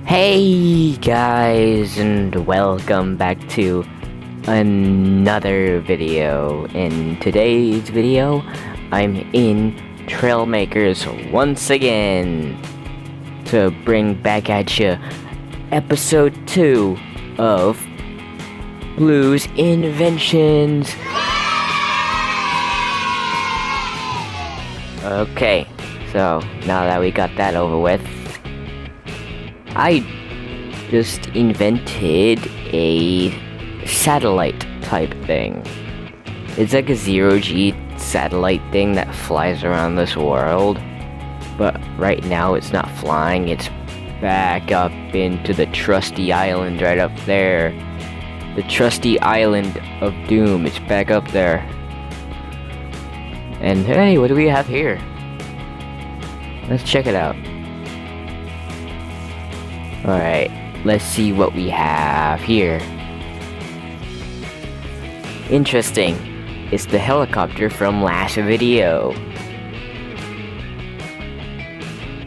Hey guys, and welcome back to another video. In today's video, I'm in Trailmakers once again to bring back at you episode 2 of Blue's Inventions. Okay, so now that we got that over with, I just invented a satellite type thing. It's like a zero-G satellite thing that flies around this world. But right now it's not flying, it's back up into the trusty island right up there. The trusty island of doom, it's back up there. And hey, what do we have here? Let's check it out. Alright, let's see what we have here. Interesting. It's the helicopter from last video.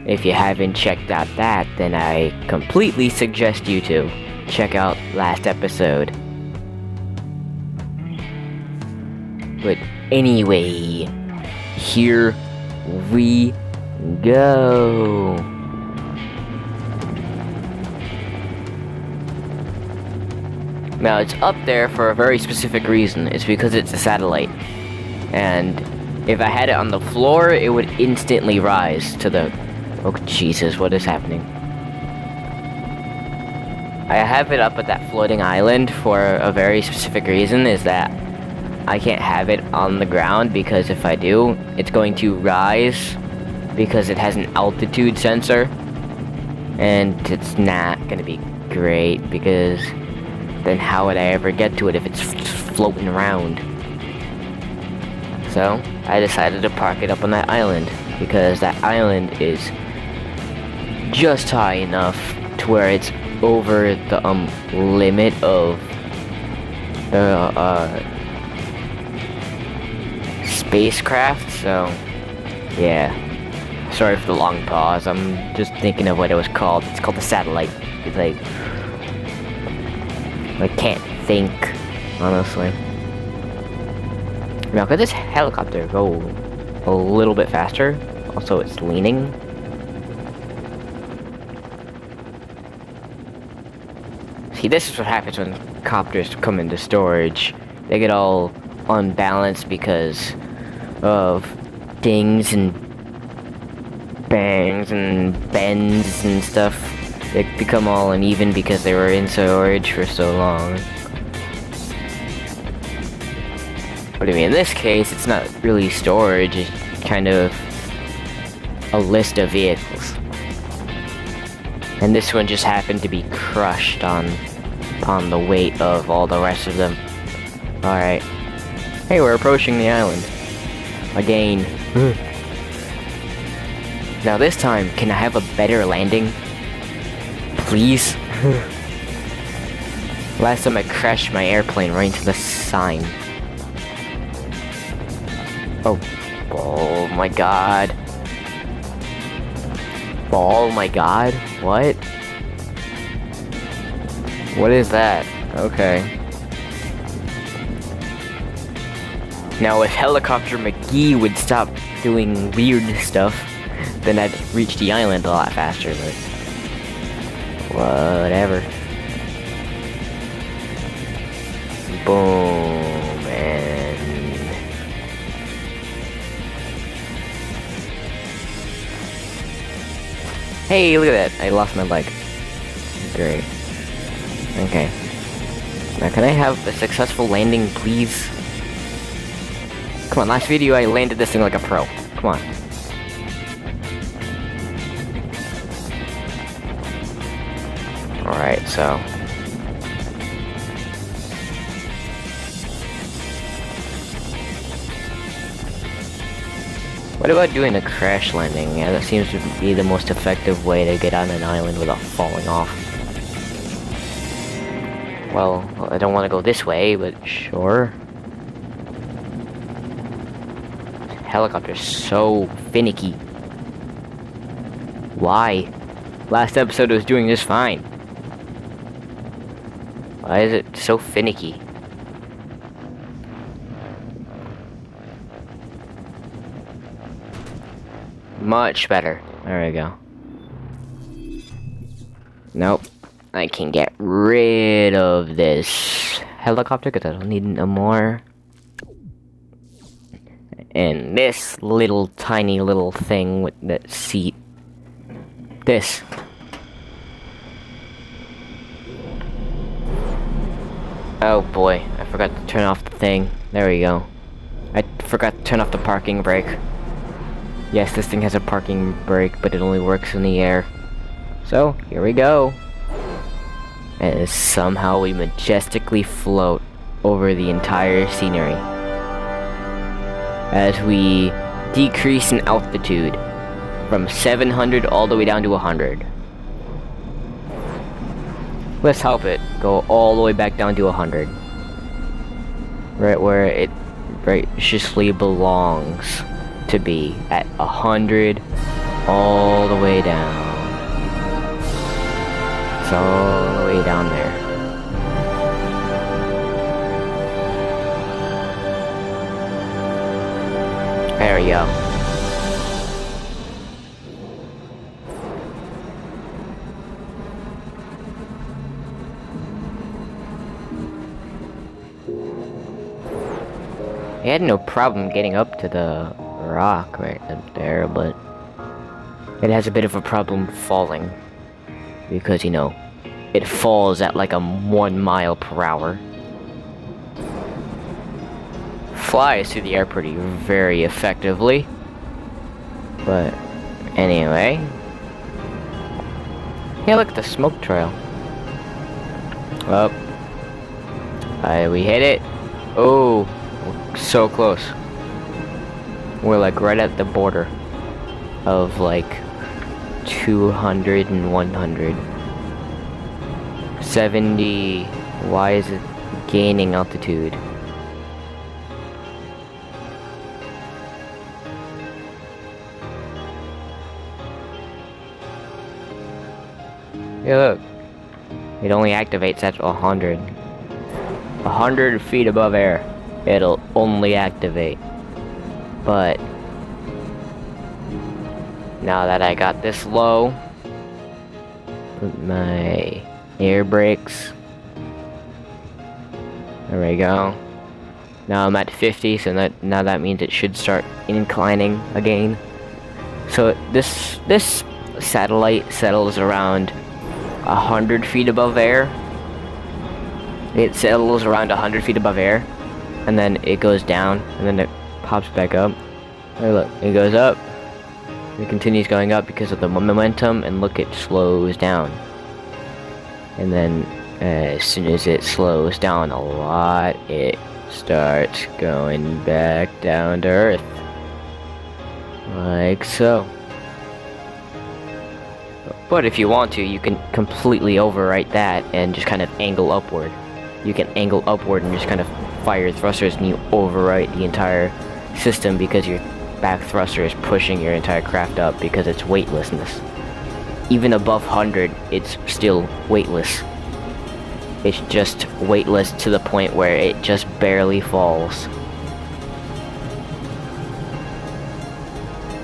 If you haven't checked out that, then I completely suggest you to check out last episode. But anyway, here we go. Now, it's up there for a very specific reason. It's because it's a satellite. And if I had it on the floor, it would instantly rise to the... Oh, Jesus, what is happening? I have it up at that floating island for a very specific reason, is that I can't have it on the ground, because if I do, it's going to rise because it has an altitude sensor. And it's not going to be great, because... then how would I ever get to it if it's floating around? So, I decided to park it up on that island, because that island is just high enough to where it's over the limit of the spacecraft, so yeah. Sorry for the long pause, I'm just thinking of what it was called. It's called the satellite. It's like... I can't think, honestly. Now, could this helicopter go a little bit faster? Also, it's leaning. See, this is what happens when copters come into storage. They get all unbalanced because of dings and bangs and bends and stuff. They become all uneven because they were in storage for so long. But I mean, in this case, it's not really storage, it's kind of a list of vehicles. And this one just happened to be crushed upon the weight of all the rest of them. Alright. Hey, we're approaching the island. Again. Now this time, can I have a better landing? Please? Last time I crashed my airplane right into the sign. Oh my god. Oh my god? What? What is that? Okay. Now if Helicopter McGee would stop doing weird stuff, then I'd reach the island a lot faster, but... whatever. Boom, and... hey, look at that. I lost my leg. Great. Okay. Now, can I have a successful landing, please? Come on, last video I landed this thing like a pro. Come on. Alright, so... what about doing a crash landing? Yeah, that seems to be the most effective way to get on an island without falling off. Well, I don't want to go this way, but sure. Helicopter's so finicky. Why? Last episode was doing just fine. Why is it so finicky? Much better. There we go. Nope. I can get rid of this helicopter because I don't need no more. And this little tiny little thing with that seat. This. Oh boy, I forgot to turn off the thing. There we go. I forgot to turn off the parking brake. Yes, this thing has a parking brake, but it only works in the air. So, here we go. And somehow we majestically float over the entire scenery. As we decrease in altitude from 700 all the way down to 100. Let's help it go all the way back down to 100. Right where it righteously belongs to be, at 100 all the way down. It's all the way down there. There we go. I had no problem getting up to the rock right up there, but it has a bit of a problem falling. Because, you know, it falls at like a 1 mile per hour. Flies through the air very effectively. But anyway. Hey, look, the smoke trail. Oh. We hit it. Oh, so close. We're like right at the border of like 200 and 100. 70. Why is it gaining altitude? Yeah, look. It only activates at 100. 100 feet above air. It'll only activate. But now that I got this low with my air brakes, there we go. Now I'm at 50, so now that means it should start inclining again. So this satellite settles around 100 feet above air. It settles around 100 feet above air, and then it goes down, and then it pops back up. Hey, look, it goes up. It continues going up because of the momentum, and look, it slows down. And then, as soon as it slows down a lot, it starts going back down to Earth. Like so. But if you want to, you can completely overwrite that and just kind of angle upward. You can angle upward and just kind of fire thrusters, and you overwrite the entire system because your back thruster is pushing your entire craft up because it's weightlessness. Even above 100, it's still weightless. It's just weightless to the point where it just barely falls.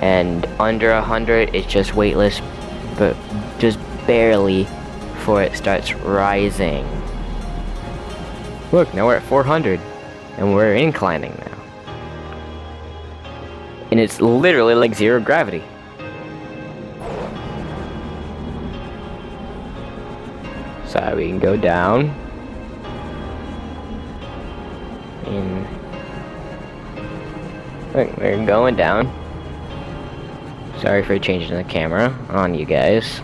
And under 100, it's just weightless, but just barely before it starts rising. Look, now we're at 400, and we're inclining now. And it's literally like zero gravity. So we can go down. And look, we're going down. Sorry for changing the camera on you guys.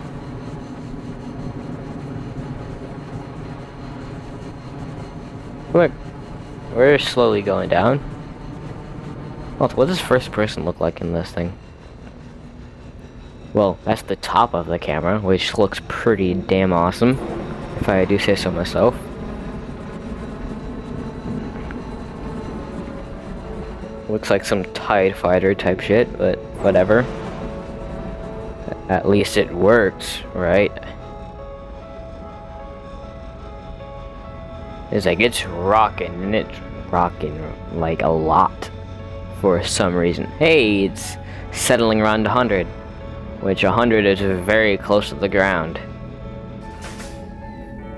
Look, we're slowly going down. What does first person look like in this thing? Well, that's the top of the camera, which looks pretty damn awesome, if I do say so myself. Looks like some TIE fighter type shit, but whatever. At least it worked, right? It's like, it's rocking, and it's rocking like a lot for some reason. Hey, it's settling around 100, which 100 is very close to the ground.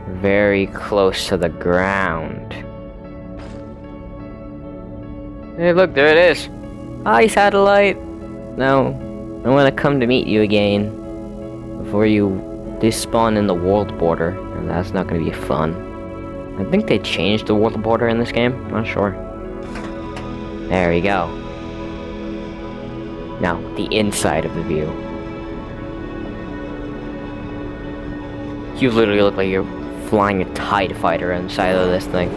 Very close to the ground. Hey, look, there it is. Hi, satellite. Now, I want to come to meet you again before you despawn in the world border, and that's not going to be fun. I think they changed the world border in this game. I'm not sure. There we go. Now, the inside of the view. You literally look like you're flying a TIE fighter inside of this thing.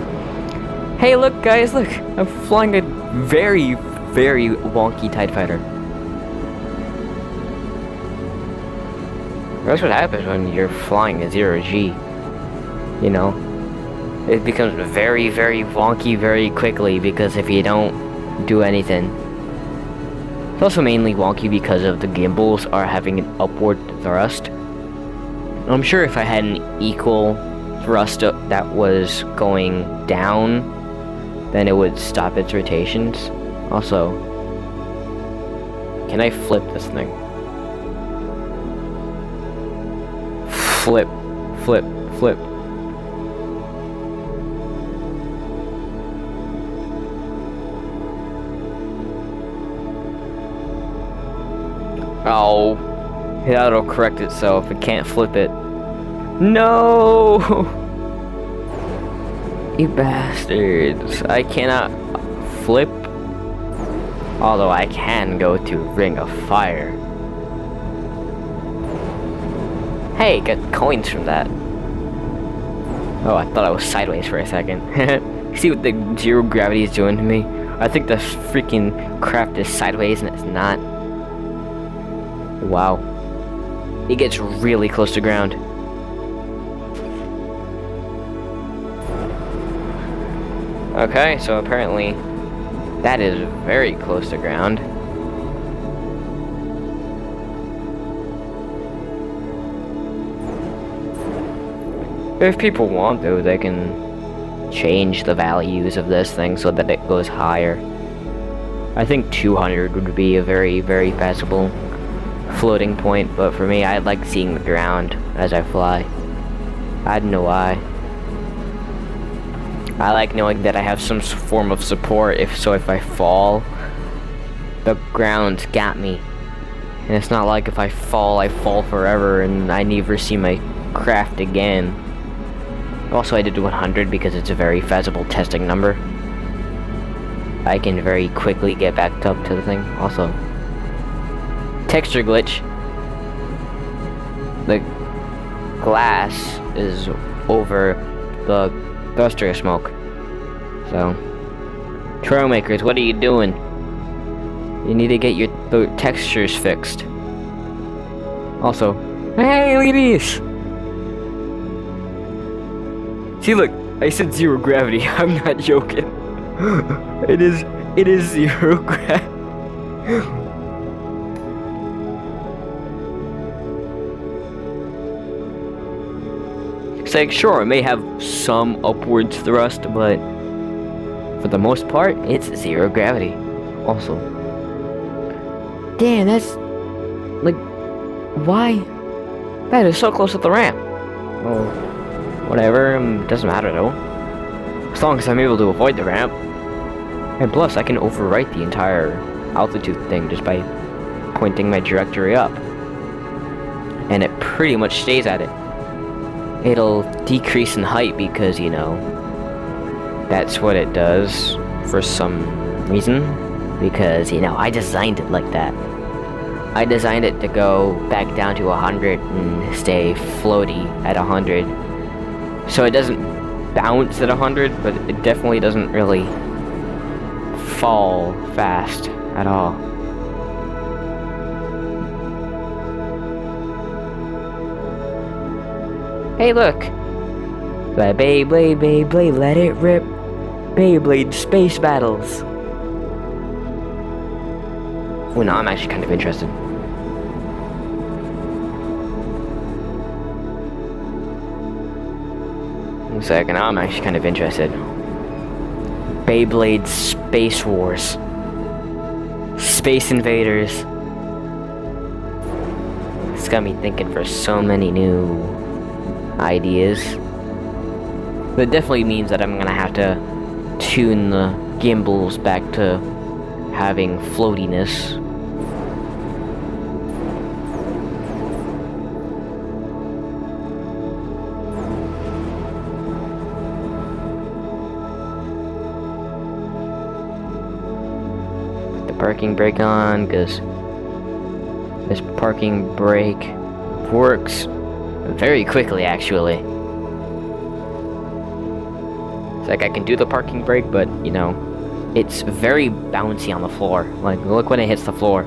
Hey, look, guys, look! I'm flying a very, very wonky TIE fighter. That's what happens when you're flying a 0G. You know? It becomes very, very wonky very quickly because if you don't do anything. It's also mainly wonky because of the gimbals are having an upward thrust. I'm sure if I had an equal thrust that was going down, then it would stop its rotations. Also, can I flip this thing? Flip, flip, flip. Oh, that'll correct itself. It can't flip it. No! You bastards. I cannot flip. Although I can go to Ring of Fire. Hey, get coins from that. Oh, I thought I was sideways for a second. See what the zero gravity is doing to me? I think the freaking craft is sideways and it's not. Wow. It gets really close to ground. Okay, so apparently that is very close to ground. If people want to, they can change the values of this thing so that it goes higher. I think 200 would be a very, very passable floating point, but for me, I like seeing the ground as I fly. I don't know why. I like knowing that I have some form of support, if I fall, the ground's got me. And it's not like if I fall forever and I never see my craft again. Also, I did 100 because it's a very feasible testing number. I can very quickly get back up to the thing. Also, texture glitch. The glass is over the thruster smoke. So, Trailmakers, what are you doing? You need to get your textures fixed. Also, hey, look at these! See, look, I said zero gravity. I'm not joking. It is zero gravity. It's like, sure, it may have some upwards thrust, but for the most part, it's zero gravity. Also, damn, that's like, why? That is so close to the ramp. Oh, whatever, doesn't matter though. As long as I'm able to avoid the ramp. And plus, I can overwrite the entire altitude thing just by pointing my trajectory up. And it pretty much stays at it. It'll decrease in height because, you know, that's what it does for some reason. Because, you know, I designed it like that. I designed it to go back down to 100 and stay floaty at 100. So it doesn't bounce at 100, but it definitely doesn't really fall fast at all. Hey, look! The Beyblade, Beyblade, let it rip. Beyblade space battles. Oh, no, I'm actually kind of interested. One second, I'm actually kind of interested. Beyblade Space Wars. Space Invaders. It's got me thinking for so many new ideas. But it definitely means that I'm gonna have to tune the gimbals back to having floatiness. Put the parking brake on, because this parking brake works very quickly, actually. It's like I can do the parking brake, but, you know, it's very bouncy on the floor. Like, look when it hits the floor.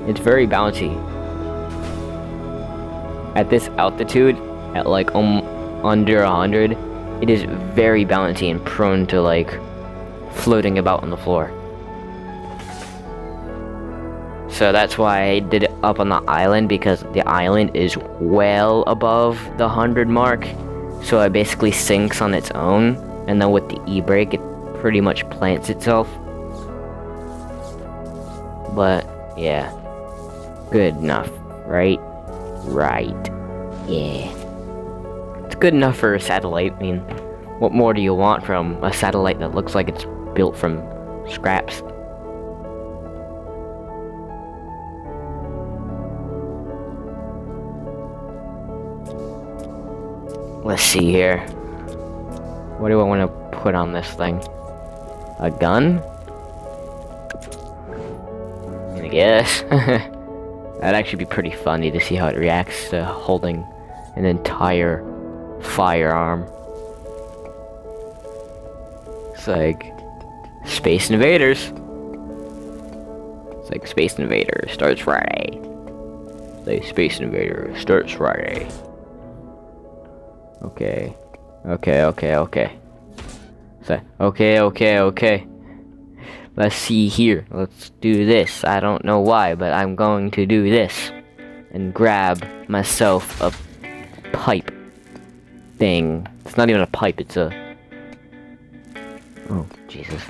It's very bouncy. At this altitude, at like under 100, it is very bouncy and prone to like floating about on the floor. So that's why I did it up on the island, because the island is well above the 100 mark. So it basically sinks on its own, and then with the e-brake it pretty much plants itself. But yeah, good enough, right? Right. Yeah. It's good enough for a satellite. I mean, what more do you want from a satellite that looks like it's built from scraps? Let's see here. What do I want to put on this thing? A gun? I guess. That'd actually be pretty funny to see how it reacts to holding an entire firearm. It's like Space Invaders. It's like Space Invaders starts Friday. It's like Space Invaders starts Friday. Okay. So, okay. Let's see here. Let's do this. I don't know why, but I'm going to do this. And grab myself a pipe thing. It's not even a pipe, it's a... Oh, Jesus.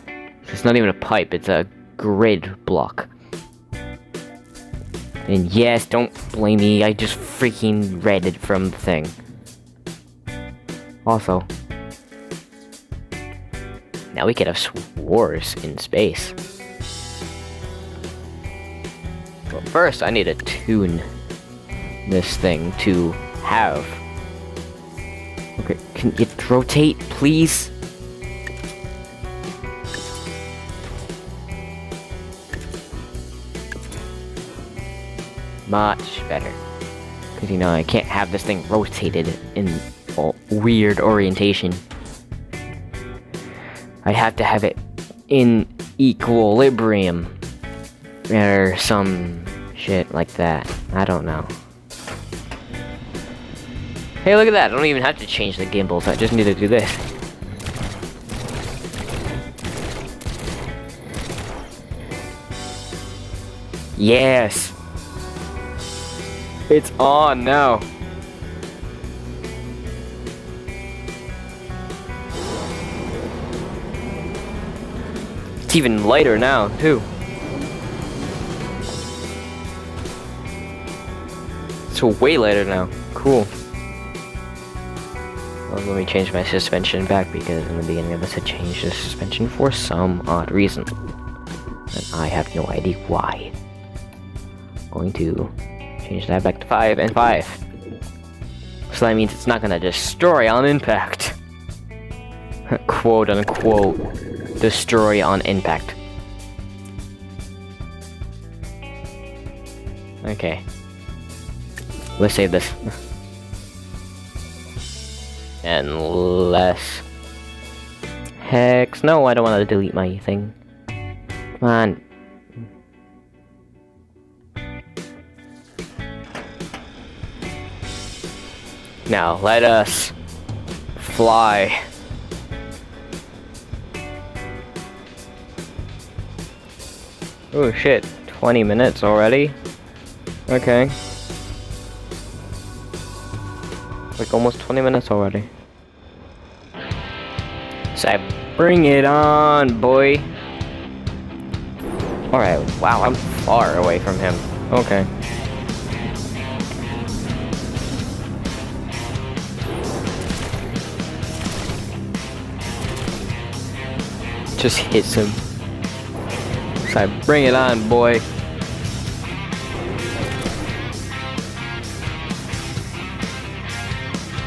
It's not even a pipe, it's a grid block. And yes, don't blame me, I just freaking read it from the thing. Also, now we could have wars in space. But first, I need to tune this thing to have. Okay, can it rotate, please? Much better. Because, you know, I can't have this thing rotated in weird orientation. I have to have it in equilibrium or some shit like that. I don't know. Hey, look at that. I don't even have to change the gimbals. I just need to do this. Yes. It's on now. It's even lighter now, too. It's way lighter now. Cool. Well, let me change my suspension back, because in the beginning of this I changed the suspension for some odd reason. And I have no idea why. I'm going to change that back to 5 and 5. So that means it's not gonna destroy on impact. Quote unquote. Destroy on impact. Okay. Let's save this. And less. Hex. No, I don't want to delete my thing. Come on. Now, let us fly. Oh shit, 20 minutes already? Okay. Like almost 20 minutes already. So bring it on, boy. Alright, wow, I'm far away from him. Okay. Just hits him. So bring it on, boy.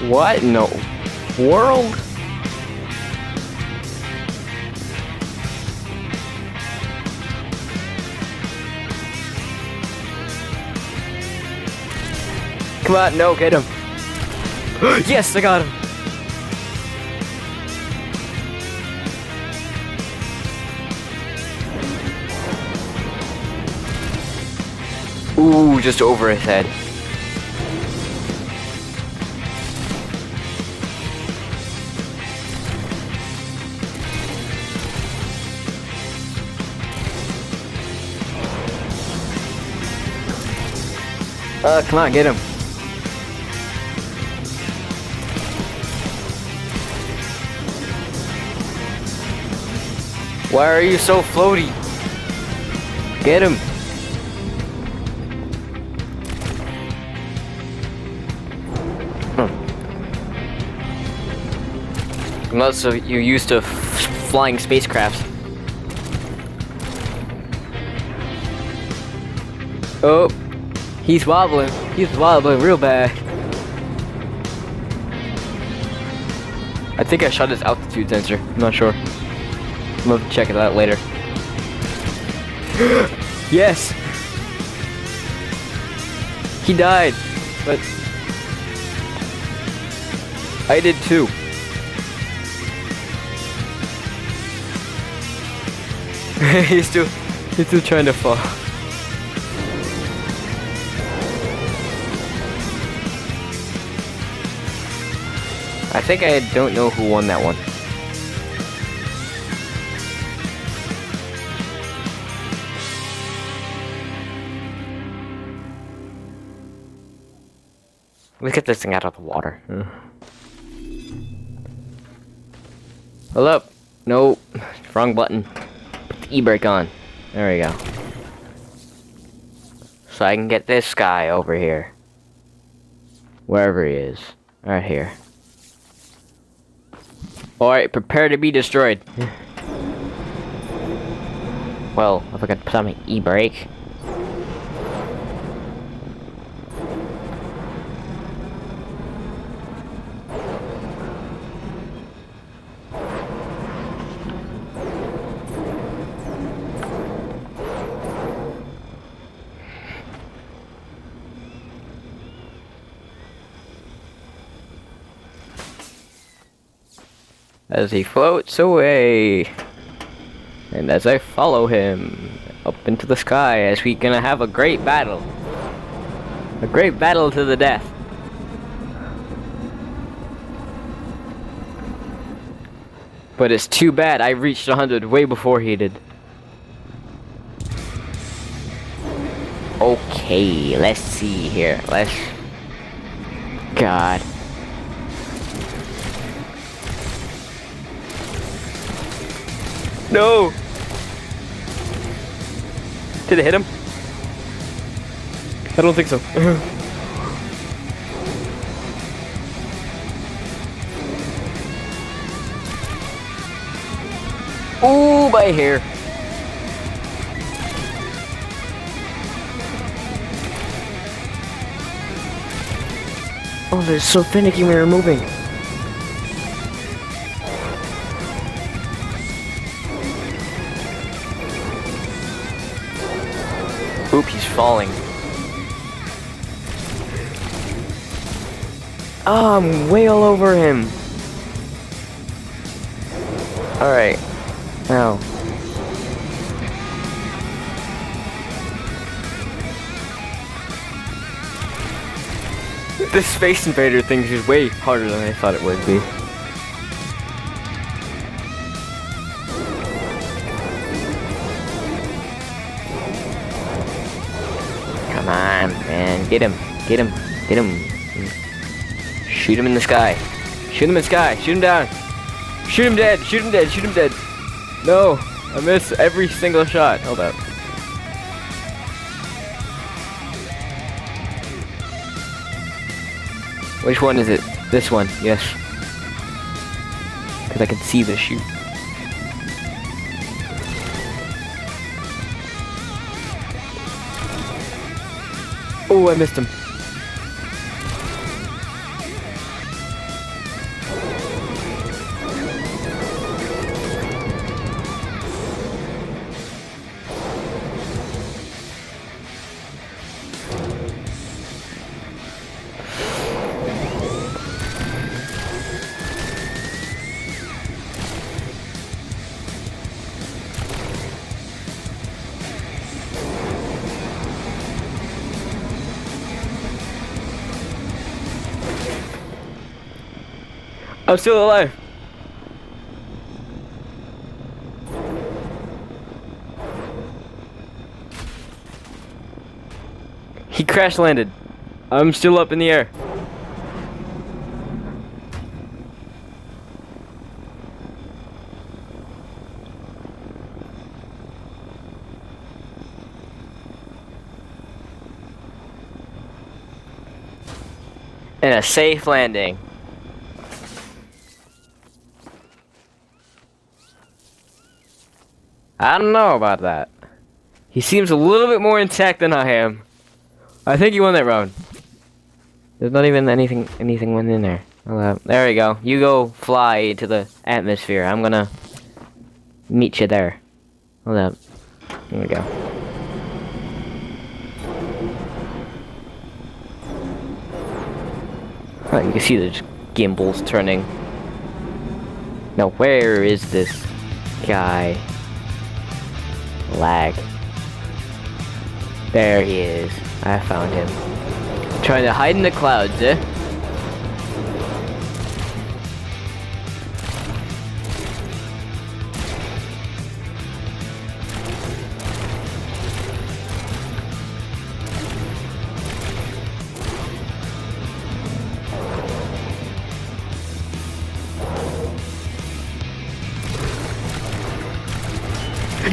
What in the world? Come on, no, get him. Yes, I got him. Ooh, just over his head. Come on, get him. Why are you so floaty? Get him. Unless you're used to flying spacecrafts. Oh, he's wobbling. He's wobbling real bad. I think I shot his altitude sensor. I'm not sure. I'm gonna check it out later. Yes! He died, but I did too. he's still trying to fall. I think I don't know who won that one. Let's get this thing out of the water. Hello? No, wrong button. Put the e-brake on. There we go. So I can get this guy over here. Wherever he is. Right here. Alright, prepare to be destroyed. Well, if I could put on my e-brake. As he floats away, and as I follow him up into the sky, as we gonna have a great battle to the death. But it's too bad I reached 100 way before he did. Okay, let's see here. God. No! Did it hit him? I don't think so. Ooh, my hair. Oh, they're so finicky when they're moving. Oop, he's falling. Oh, I'm way all over him. Alright. Now. This Space Invader thing is way harder than I thought it would be. Come on, man. Get him. Get him. Get him. Shoot him in the sky. Shoot him in the sky. Shoot him down. Shoot him dead! Shoot him dead! Shoot him dead! No! I miss every single shot. Hold up. Which one is it? This one, yes. Because I can see the shoot. Oh, I missed him. I'm still alive. He crash landed. I'm still up in the air. And a safe landing. I don't know about that. He seems a little bit more intact than I am. I think he won that round. There's not even anything went in there. There we go. You go fly to the atmosphere. I'm gonna meet you there. Hold up. Here we go. Oh, you can see the gimbals turning. Now where is this guy? Lag. There he is. I found him. Trying to hide in the clouds, eh?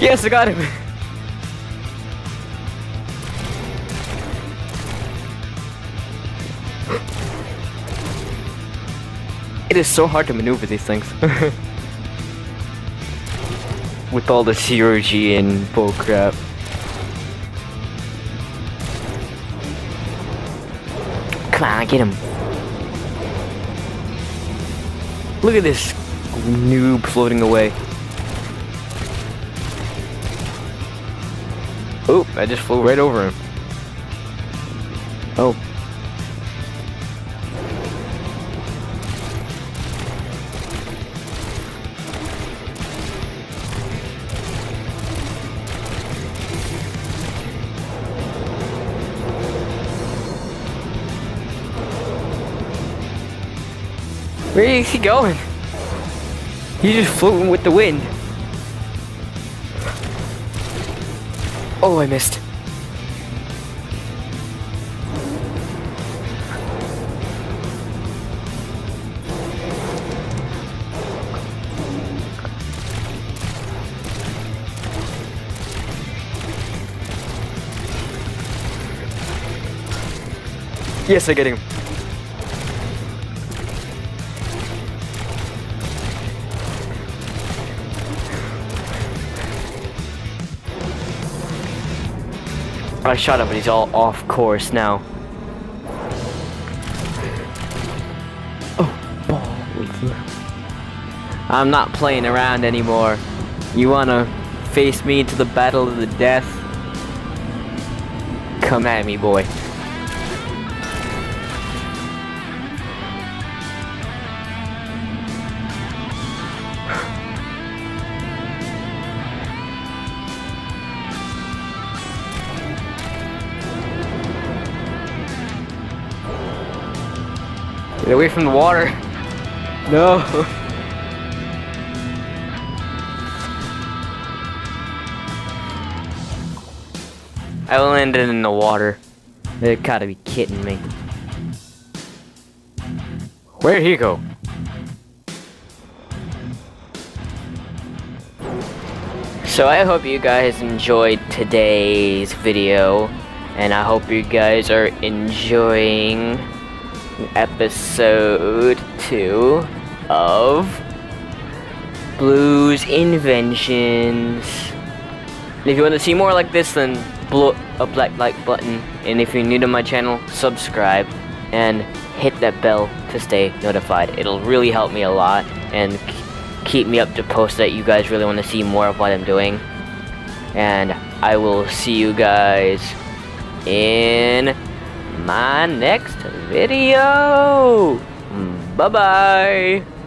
Yes, I got him! It is so hard to maneuver these things. With all the zero-G and bullcrap. Come on, get him. Look at this noob floating away. Oh, I just flew right over him. Oh. Where is he going? He's just floating with the wind. Oh, I missed. Yes, I get him. I shot him, but he's all off course now. Oh, balls. I'm not playing around anymore. You wanna face me into the battle of the death? Come at me, boy. Get away from the water. No. I landed in the water. They gotta be kidding me. Where'd he go? So I hope you guys enjoyed today's video, and I hope you guys are enjoying episode 2 of Blue's Inventions. And if you want to see more like this, then blow up that like button, and if you're new to my channel, subscribe and hit that bell to stay notified. It'll really help me a lot and keep me up to post that you guys really want to see more of what I'm doing. And I will see you guys in my next video. Bye bye.